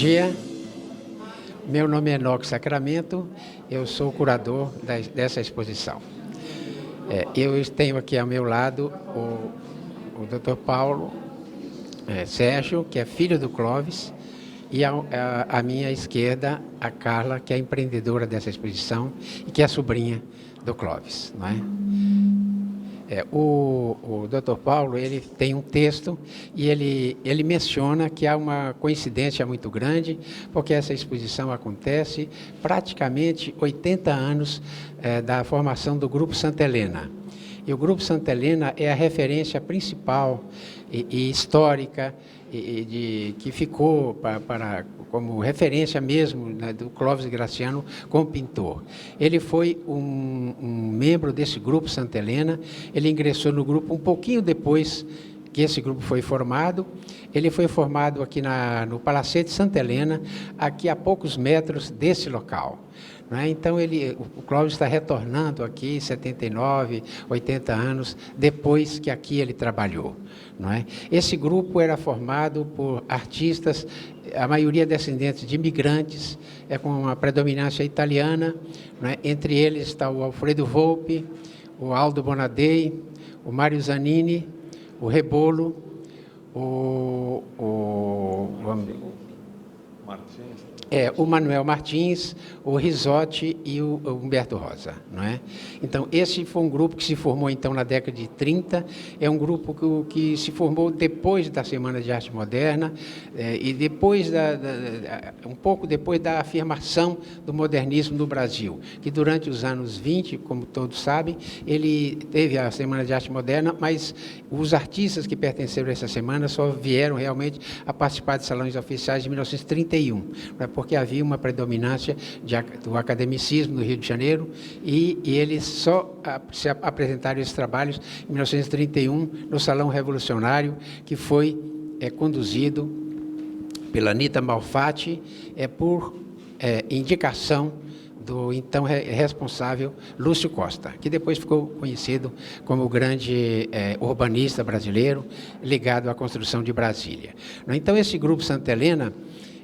dia, meu nome é Enoque Sacramento, eu sou o curador dessa exposição. Eu tenho aqui ao meu lado o Dr. Paulo Sérgio, que é filho do Clóvis, e à minha esquerda a Carla, que é empreendedora dessa exposição e que é sobrinha do Clóvis, não é? O Dr. Paulo, ele tem um texto e ele menciona que há uma coincidência muito grande, porque essa exposição acontece praticamente 80 anos da formação do Grupo Santa Helena. E o Grupo Santa Helena é a referência principal e histórica que ficou como referência mesmo, né, do Clóvis Graciano como pintor. Ele foi um membro desse Grupo Santa Helena, ele ingressou no grupo um pouquinho depois que esse grupo foi formado. Ele foi formado aqui no Palacete Santa Helena, aqui a poucos metros desse local. Então, o Clóvis está retornando aqui 79, 80 anos depois que aqui ele trabalhou. Esse grupo era formado por artistas, a maioria descendentes de imigrantes, com uma predominância italiana. Entre eles está o Alfredo Volpi, o Aldo Bonadei, o Mário Zanini, o Rebolo, o Manuel Martins, o Risotti e o Humberto Rosa. Então, esse foi um grupo que se formou então na década de 30, é um grupo que se formou depois da Semana de Arte Moderna e depois um pouco depois da afirmação do modernismo no Brasil, que durante os anos 20, como todos sabem, ele teve a Semana de Arte Moderna, mas os artistas que pertenceram a essa semana só vieram realmente a participar de salões oficiais de 1931, porque havia uma predominância do academicismo no Rio de Janeiro e eles só se apresentaram esses trabalhos em 1931 no Salão Revolucionário, que foi conduzido pela Anita Malfatti por indicação do então responsável Lúcio Costa, que depois ficou conhecido como o grande urbanista brasileiro ligado à construção de Brasília. Então, esse grupo Santa Helena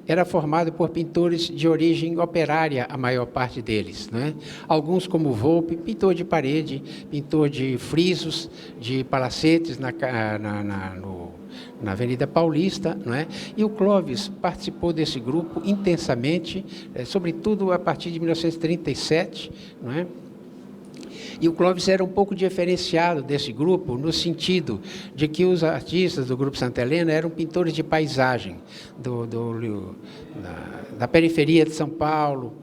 era formado por pintores de origem operária, a maior parte deles. Alguns, como Volpi, pintor de parede, pintor de frisos, de palacetes na Avenida Paulista. E o Clóvis participou desse grupo intensamente, sobretudo a partir de 1937. E o Clóvis era um pouco diferenciado desse grupo, no sentido de que os artistas do Grupo Santa Helena eram pintores de paisagem, da periferia de São Paulo.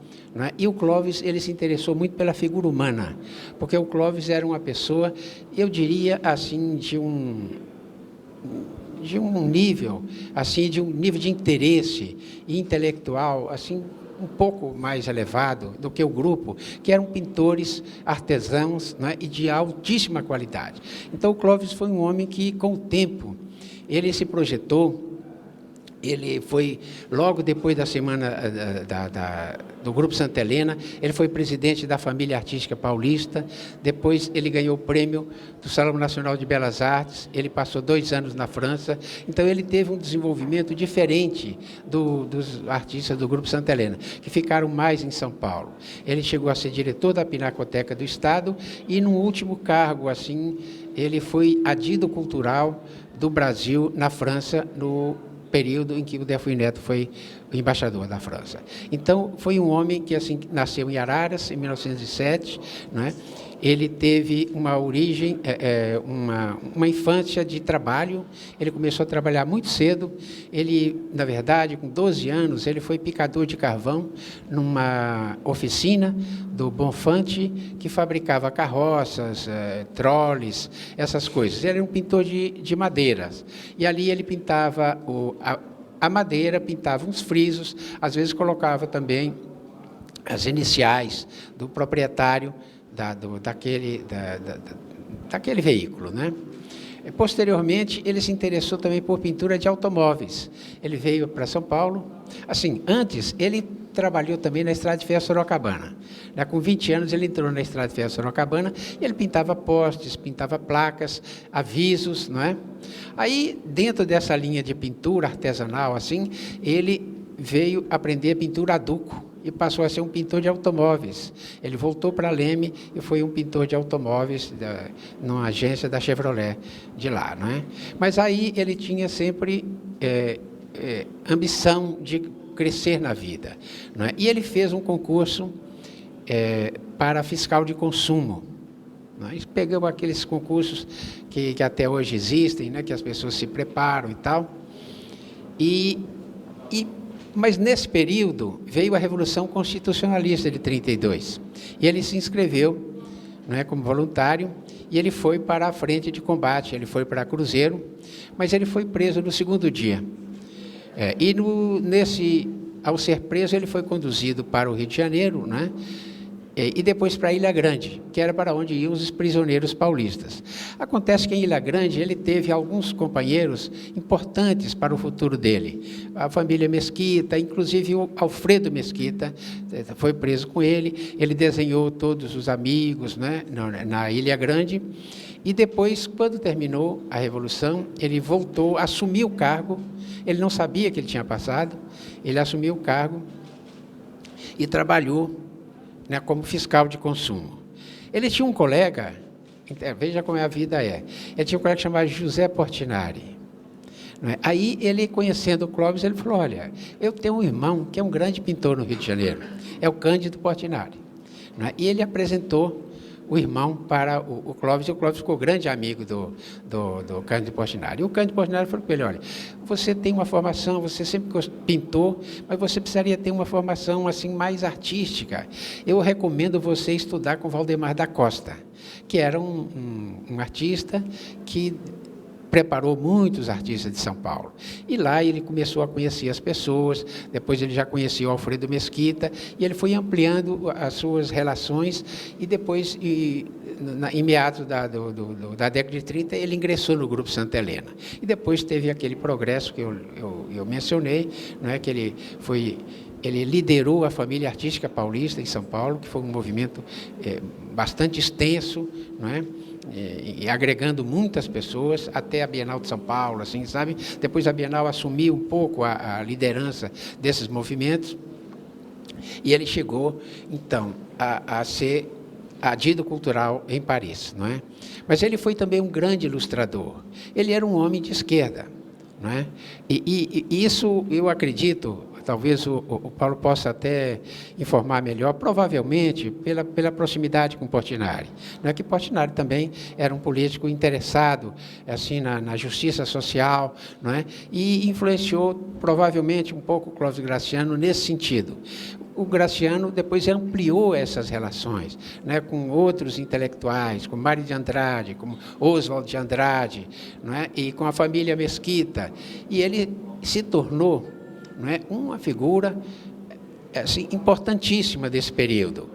E o Clóvis, ele se interessou muito pela figura humana, porque o Clóvis era uma pessoa, eu diria assim, de um nível de interesse intelectual, assim, um pouco mais elevado do que o grupo, que eram pintores artesãos, e de altíssima qualidade. Então, o Clóvis foi um homem que, com o tempo, ele se projetou. Ele foi, logo depois da semana do Grupo Santa Helena, ele foi presidente da Família Artística Paulista, depois ele ganhou o prêmio do Salão Nacional de Belas Artes, ele passou 2 anos na França, então ele teve um desenvolvimento diferente dos artistas do Grupo Santa Helena, que ficaram mais em São Paulo. Ele chegou a ser diretor da Pinacoteca do Estado e, no último cargo, assim, ele foi adido cultural do Brasil na França, no período em que o Delfim Neto foi o embaixador da França. Então, foi um homem que assim nasceu em Araras, em 1907. Ele teve uma origem, uma infância de trabalho. Ele começou a trabalhar muito cedo. Ele, na verdade, com 12 anos, ele foi picador de carvão numa oficina do Bonfante, que fabricava carroças, troles, essas coisas. Ele era um pintor de madeiras. E ali ele pintava a madeira, pintava uns frisos, às vezes colocava também as iniciais do proprietário daquele veículo. Posteriormente, ele se interessou também por pintura de automóveis. Ele veio para São Paulo. Assim, antes, ele trabalhou também na Estrada de Ferro Sorocabana. Com 20 anos, ele entrou na Estrada de Ferro Sorocabana e ele pintava postes, pintava placas, avisos. Aí, dentro dessa linha de pintura artesanal, assim, ele veio aprender pintura a duco e passou a ser um pintor de automóveis. Ele voltou para Leme e foi um pintor de automóveis numa agência da Chevrolet de lá, não é? Mas aí ele tinha sempre ambição de crescer na vida, não é? E ele fez um concurso para fiscal de consumo. Nós pegamos aqueles concursos que até hoje existem, né, que as pessoas se preparam e tal. Mas nesse período veio a Revolução Constitucionalista de 32. E ele se inscreveu, não é, como voluntário, e ele foi para a frente de combate, ele foi para Cruzeiro, mas ele foi preso no segundo dia. Ao ser preso, ele foi conduzido para o Rio de Janeiro, né? E depois para Ilha Grande, que era para onde iam os prisioneiros paulistas. Acontece que em Ilha Grande ele teve alguns companheiros importantes para o futuro dele. A família Mesquita, inclusive o Alfredo Mesquita, foi preso com ele. Ele desenhou todos os amigos, né, na Ilha Grande. E depois, quando terminou a Revolução, ele voltou, assumiu o cargo. Ele não sabia que ele tinha passado. Ele assumiu o cargo e trabalhou, né, como fiscal de consumo. Ele tinha um colega, veja como a vida é, ele tinha um colega chamado José Portinari. Não é? Aí ele, conhecendo o Clóvis, ele falou, olha, eu tenho um irmão que é um grande pintor no Rio de Janeiro, é o Cândido Portinari. Não é? E ele apresentou o irmão para o Clóvis, e o Clóvis ficou grande amigo do Cândido Portinari. E o Cândido Portinari falou para ele, olha, você tem uma formação, você sempre pintou, mas você precisaria ter uma formação assim mais artística. Eu recomendo você estudar com Valdemar da Costa, que era um artista que preparou muitos artistas de São Paulo. E lá ele começou a conhecer as pessoas, depois ele já conhecia o Alfredo Mesquita, e ele foi ampliando as suas relações, e depois, em meados da década de 30, ele ingressou no Grupo Santa Helena. E depois teve aquele progresso que eu mencionei, não é, que ele liderou a família artística paulista em São Paulo, que foi um movimento bastante extenso, não é? E agregando muitas pessoas, até a Bienal de São Paulo, assim, sabe? Depois a Bienal assumiu um pouco a liderança desses movimentos, e ele chegou, então, a ser adido cultural em Paris, não é? Mas ele foi também um grande ilustrador. Ele era um homem de esquerda, não é? E isso, eu acredito, talvez o Paulo possa até informar melhor, provavelmente pela proximidade com Portinari. Não é que Portinari também era um político interessado assim, na justiça social, não é? E influenciou provavelmente um pouco o Clóvis Graciano nesse sentido. O Graciano depois ampliou essas relações, né, com outros intelectuais, com Mário de Andrade, com Oswald de Andrade, não é? E com a família Mesquita. E ele se tornou, não é, uma figura assim, importantíssima desse período.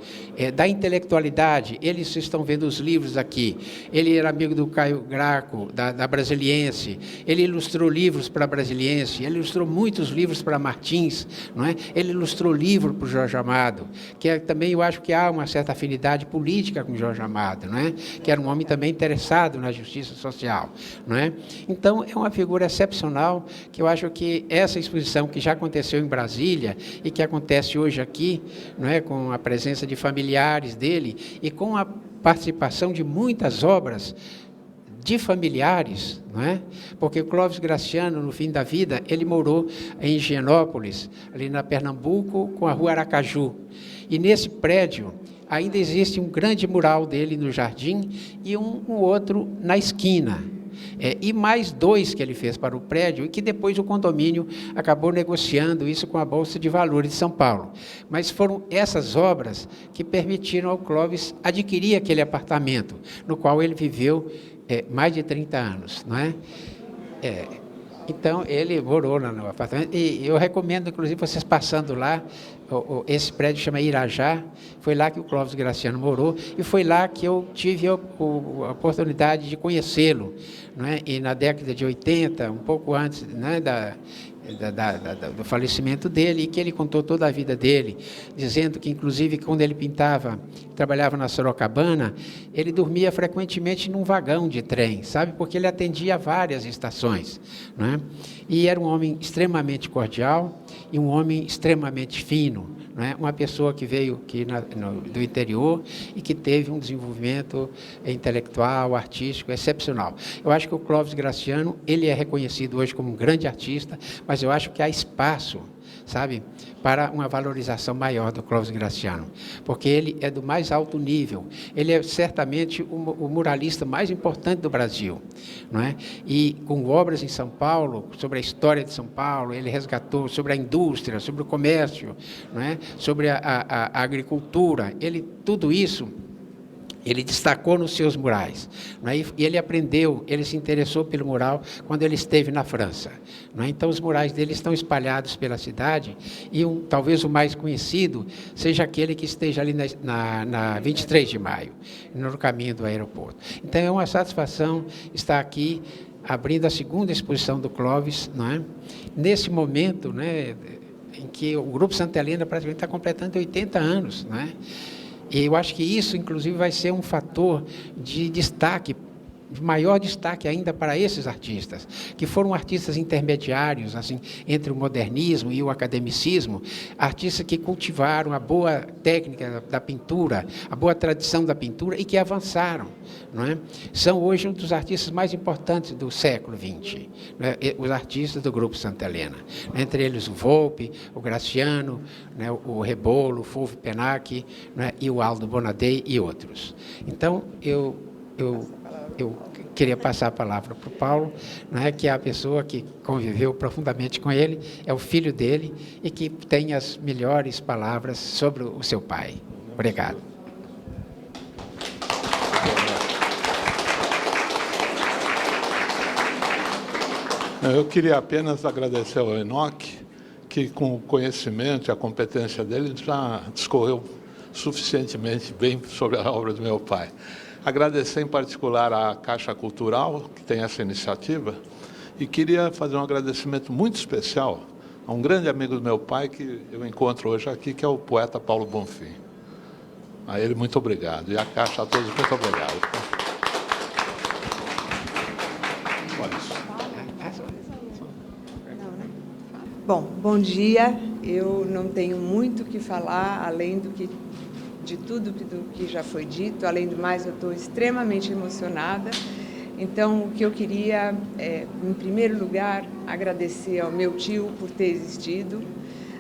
Da intelectualidade, eles estão vendo os livros aqui. Ele era amigo do Caio Graco, da Brasiliense. Ele ilustrou livros para a Brasiliense. Ele ilustrou muitos livros para Martins, não é? Ele ilustrou livro para o Jorge Amado, que também eu acho que há uma certa afinidade política com o Jorge Amado, não é? Que era um homem também interessado na justiça social, não é? Então, é uma figura excepcional, que eu acho que essa exposição que já aconteceu em Brasília e que acontece hoje aqui, não é, com a presença de familiares dele e com a participação de muitas obras de familiares, não é? Porque o Clóvis Graciano, no fim da vida, ele morou em Higienópolis, ali na Pernambuco, com a rua Aracaju. E nesse prédio ainda existe um grande mural dele no jardim e um outro na esquina. E mais 2 que ele fez para o prédio, e que depois o condomínio acabou negociando isso com a Bolsa de Valores de São Paulo. Mas foram essas obras que permitiram ao Clóvis adquirir aquele apartamento, no qual ele viveu mais de 30 anos, não é? Então, ele morou no apartamento, e eu recomendo, inclusive, vocês passando lá, esse prédio chama Irajá, foi lá que o Clóvis Graciano morou, e foi lá que eu tive a oportunidade de conhecê-lo, não é? E na década de 80, um pouco antes, né, do falecimento dele, e que ele contou toda a vida dele, dizendo que, inclusive, quando ele trabalhava na Sorocabana, ele dormia frequentemente num vagão de trem, sabe? Porque ele atendia várias estações, não é? E era um homem extremamente cordial, e um homem extremamente fino, não é? Uma pessoa que veio aqui do interior e que teve um desenvolvimento intelectual, artístico excepcional. Eu acho que o Clóvis Graciano, ele é reconhecido hoje como um grande artista, mas eu acho que há espaço, sabe, para uma valorização maior do Clóvis Graciano, porque ele é do mais alto nível, ele é certamente o muralista mais importante do Brasil, não é? E com obras em São Paulo, sobre a história de São Paulo, ele resgatou sobre a indústria, sobre o comércio, não é? Sobre a agricultura, tudo isso ele destacou nos seus murais, não é? E ele aprendeu, ele se interessou pelo mural quando ele esteve na França, não é? Então, os murais dele estão espalhados pela cidade e talvez o mais conhecido seja aquele que esteja ali na 23 de maio, no caminho do aeroporto. Então, é uma satisfação estar aqui abrindo a segunda exposição do Clóvis, não é? Nesse momento, né, em que o Grupo Santa Helena praticamente está completando 80 anos, não é? E eu acho que isso, inclusive, vai ser um fator de destaque, de maior destaque ainda para esses artistas, que foram artistas intermediários, assim, entre o modernismo e o academicismo, artistas que cultivaram a boa técnica da pintura, a boa tradição da pintura e que avançaram, não é? São hoje um dos artistas mais importantes do século XX, né? Os artistas do Grupo Santa Helena, entre eles o Volpe, o Graciano, né? O Rebolo, o Fulvio Penac, né? E o Aldo Bonadei e outros. Então, eu queria passar a palavra para o Paulo, né, que é a pessoa que conviveu profundamente com ele, é o filho dele e que tem as melhores palavras sobre o seu pai. Obrigado. Eu queria apenas agradecer ao Enoque, que com o conhecimento e a competência dele já discorreu suficientemente bem sobre a obra do meu pai. Agradecer em particular à Caixa Cultural, que tem essa iniciativa, e queria fazer um agradecimento muito especial a um grande amigo do meu pai, que eu encontro hoje aqui, que é o poeta Paulo Bonfim. A ele, muito obrigado. E a Caixa a todos, muito obrigado. Bom, bom dia. Eu não tenho muito o que falar, além de tudo que já foi dito. Além do mais, eu estou extremamente emocionada. Então, o que eu queria é, em primeiro lugar, agradecer ao meu tio por ter existido,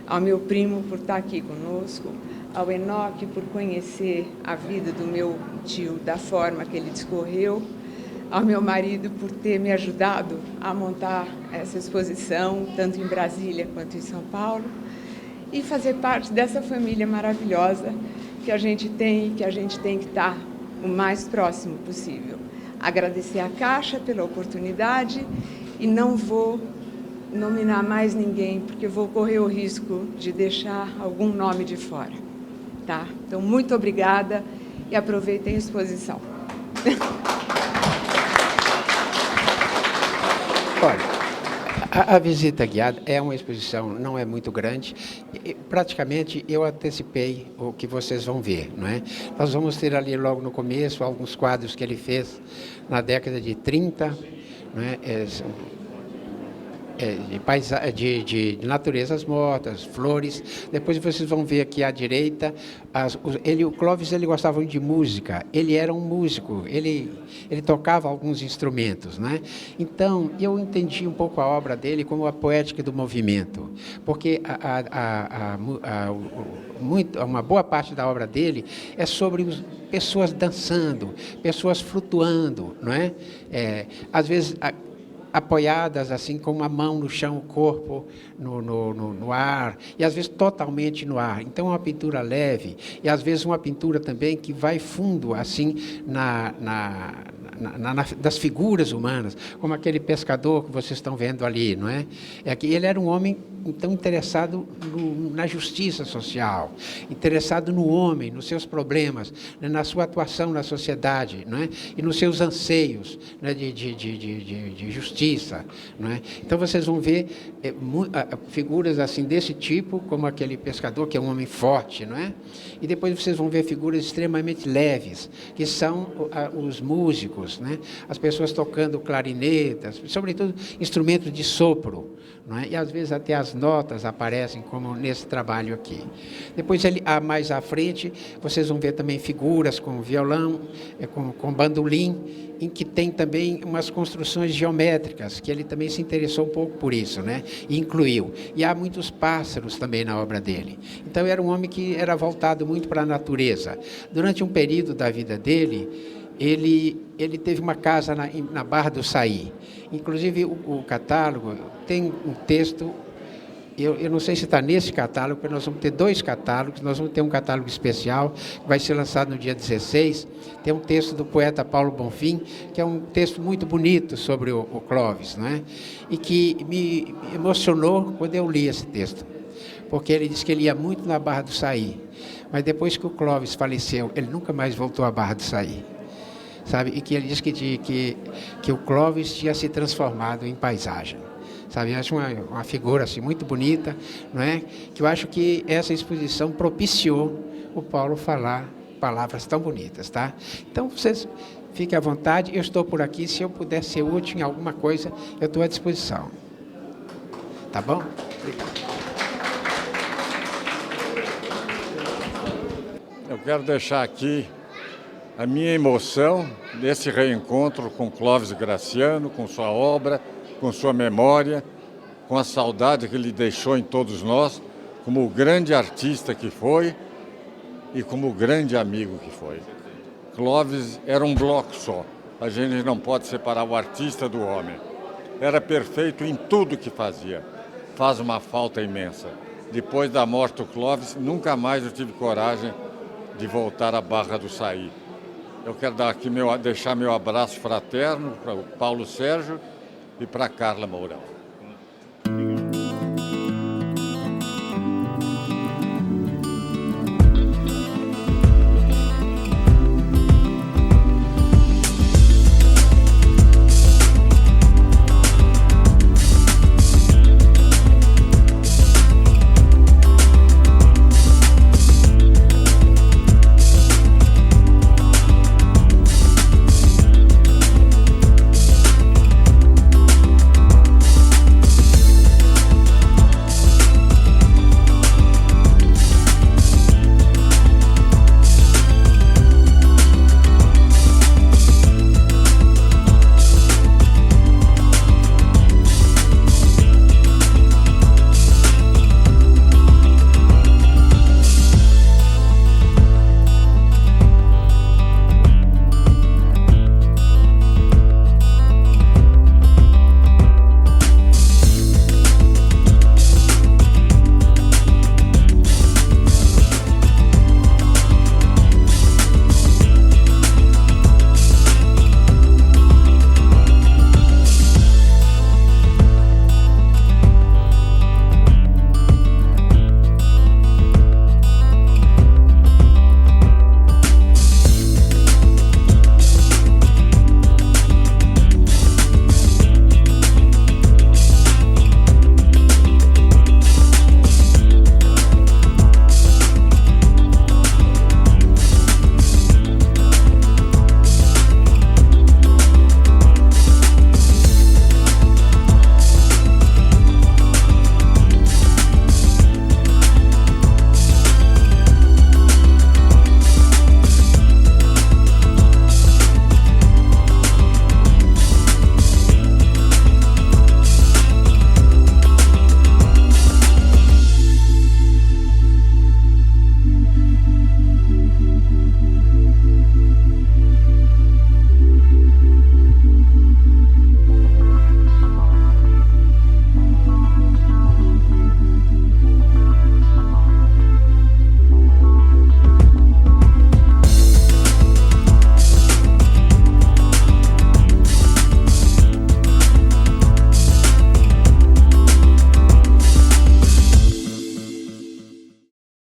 ao meu primo por estar aqui conosco, ao Enoque por conhecer a vida do meu tio da forma que ele discorreu, ao meu marido por ter me ajudado a montar essa exposição, tanto em Brasília quanto em São Paulo, e fazer parte dessa família maravilhosa que a gente tem que estar o mais próximo possível. Agradecer à Caixa pela oportunidade e não vou nominar mais ninguém, porque vou correr o risco de deixar algum nome de fora. Tá? Então, muito obrigada e aproveitem a exposição. Olha, a visita guiada é uma exposição, não é muito grande. Praticamente eu antecipei o que vocês vão ver, não é? Nós vamos ter ali logo no começo alguns quadros que ele fez na década de 30, não é? De naturezas mortas, flores. Depois vocês vão ver aqui à direita, o Clóvis ele gostava de música, ele era um músico, ele tocava alguns instrumentos, né? Então, eu entendi um pouco a obra dele como a poética do movimento, porque uma boa parte da obra dele é sobre pessoas dançando, pessoas flutuando, não é? Às vezes apoiadas assim com uma mão no chão, o corpo no ar, e às vezes totalmente no ar. Então é uma pintura leve, e às vezes uma pintura também que vai fundo assim das figuras humanas, como aquele pescador que vocês estão vendo ali, não é? Ele era um homem então interessado na justiça social, interessado no homem, nos seus problemas, né, na sua atuação na sociedade, não é? E nos seus anseios, né, de justiça, não é? Então vocês vão ver figuras assim desse tipo, como aquele pescador que é um homem forte, não é? E depois vocês vão ver figuras extremamente leves, que são os músicos, músicos, né? As pessoas tocando clarinetas, sobretudo instrumentos de sopro, não é? E às vezes até as notas aparecem, como nesse trabalho aqui. Depois, mais à frente, vocês vão ver também figuras com violão, com bandolim, em que tem também umas construções geométricas, que ele também se interessou um pouco por isso, né? E incluiu. E há muitos pássaros também na obra dele. Então, era um homem que era voltado muito para a natureza. Durante um período da vida dele, ele teve uma casa na Barra do Saí. Inclusive, o catálogo tem um texto. Eu não sei se está nesse catálogo, porque nós vamos ter 2 catálogos. Nós vamos ter um catálogo especial, que vai ser lançado no dia 16. Tem um texto do poeta Paulo Bonfim, que é um texto muito bonito sobre o Clóvis, não é? E que me emocionou quando eu li esse texto, porque ele disse que ele ia muito na Barra do Saí, mas depois que o Clóvis faleceu, ele nunca mais voltou à Barra do Saí, sabe? E que ele disse que o Clóvis tinha se transformado em paisagem. Sabe, eu acho uma figura assim, muito bonita, não é? Que eu acho que essa exposição propiciou o Paulo falar palavras tão bonitas, tá? Então, vocês fiquem à vontade, eu estou por aqui, se eu puder ser útil em alguma coisa, eu estou à disposição. Tá bom? Eu quero deixar aqui a minha emoção desse reencontro com Clóvis Graciano, com sua obra, com sua memória, com a saudade que ele deixou em todos nós, como o grande artista que foi e como o grande amigo que foi. Clóvis era um bloco só. A gente não pode separar o artista do homem. Era perfeito em tudo que fazia. Faz uma falta imensa. Depois da morte do Clóvis, nunca mais eu tive coragem de voltar à Barra do Saí. Eu quero deixar meu abraço fraterno para o Paulo Sérgio e para a Carla Mourão.